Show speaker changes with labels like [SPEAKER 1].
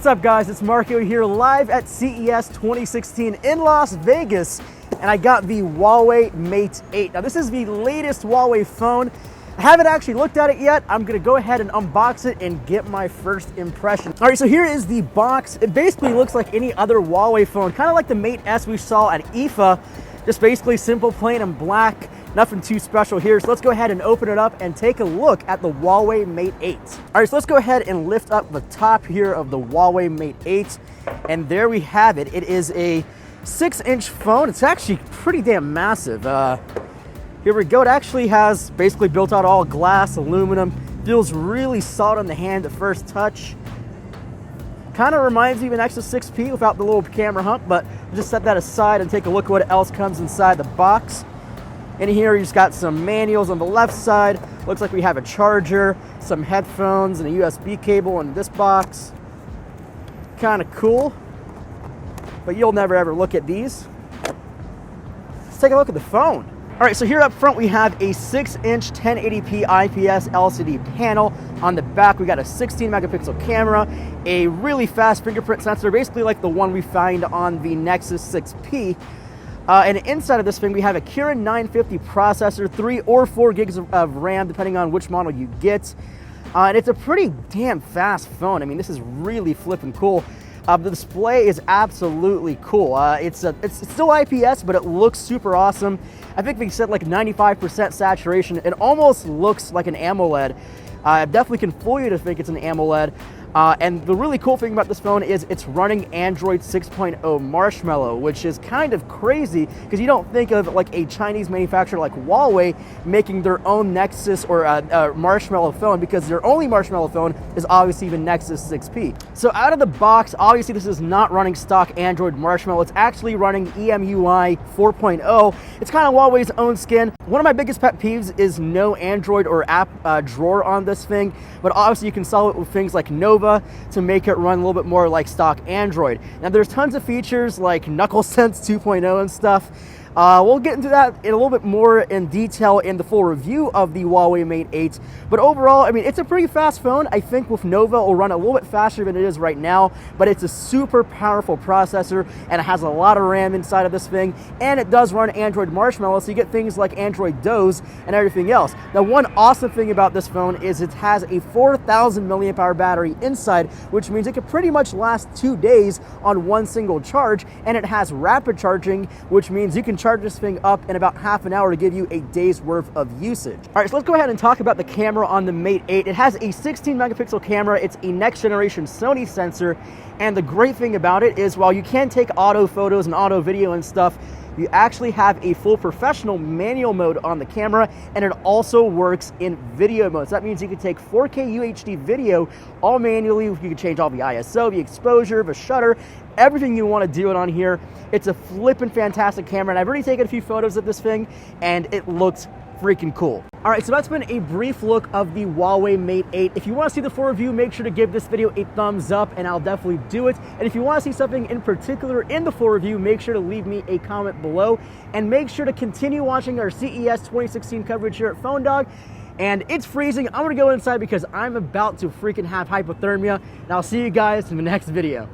[SPEAKER 1] What's up, guys? It's Marco here live at CES 2016 in Las Vegas, and I got the Huawei Mate 8. Now, this is the latest Huawei phone. I haven't actually looked at it yet. I'm gonna go ahead and unbox it and get my first impression. All right, so here is the box. It basically looks like any other Huawei phone, kind of like the Mate S we saw at IFA, just basically simple, plain, and black. Nothing too special here. So let's go ahead and open it up and take a look at the Huawei Mate 8. All right, so let's go ahead and lift up the top here of the Huawei Mate 8. And there we have it. It is a 6-inch phone. It's actually pretty damn massive. Here we go. It actually has basically built out all glass, aluminum. Feels really solid on the hand at first touch. Kind of reminds me of an Nexus 6P without the little camera hump, but just set that aside and take a look at what else comes inside the box. In here, you just got some manuals on the left side. Looks like we have a charger, some headphones, and a USB cable in this box. Kind of cool, but you'll never ever look at these. Let's take a look at the phone. All right, so here up front, we have a 6-inch 1080p IPS LCD panel. On the back, we got a 16 megapixel camera, a really fast fingerprint sensor, basically like the one we find on the Nexus 6P. And inside of this thing, we have a Kirin 950 processor, 3 or 4 gigs of RAM, depending on which model you get. And it's a pretty damn fast phone. I mean, this is really flipping cool. The display is absolutely cool. It's still IPS, but it looks super awesome. I think they said like 95% saturation. It almost looks like an AMOLED. I definitely can fool you to think it's an AMOLED. And the really cool thing about this phone is it's running Android 6.0 Marshmallow, which is kind of crazy because you don't think of like a Chinese manufacturer like Huawei making their own Nexus or Marshmallow phone, because their only Marshmallow phone is obviously the Nexus 6P. So out of the box, obviously this is not running stock Android Marshmallow. It's actually running EMUI 4.0. It's kind of Huawei's own skin. One of my biggest pet peeves is no Android or app drawer on this thing, but obviously you can solve it with things like Nova to make it run a little bit more like stock Android. Now there's tons of features like Knuckle Sense 2.0 and stuff. We'll get into that in a little bit more in detail in the full review of the Huawei Mate 8. But overall, I mean, it's a pretty fast phone. I think with Nova, it'll run a little bit faster than it is right now, but it's a super powerful processor, and it has a lot of RAM inside of this thing, and it does run Android Marshmallow, so you get things like Android Doze and everything else. Now, one awesome thing about this phone is it has a 4,000 milliamp hour battery inside, which means it can pretty much last 2 days on one single charge, and it has rapid charging, which means you can charge this thing up in about half an hour to give you a day's worth of usage. All right, so let's go ahead and talk about the camera on the Mate 8. It has a 16 megapixel camera. It's a next generation Sony sensor. And the great thing about it is while you can take auto photos and auto video and stuff, you actually have a full professional manual mode on the camera, and it also works in video mode. So that means you can take 4K UHD video all manually. You can change all the ISO, the exposure, the shutter, everything you want to do it on here. It's a flippin' fantastic camera, and I've already taken a few photos of this thing, and it looks freaking cool. All right, so that's been a brief look of the Huawei Mate 8. If you want to see the full review, make sure to give this video a thumbs up, and I'll definitely do it. And if you want to see something in particular in the full review, make sure to leave me a comment below, and make sure to continue watching our CES 2016 coverage here at Phone Dog. And it's freezing. I'm gonna go inside because I'm about to freaking have hypothermia, and I'll see you guys in the next video.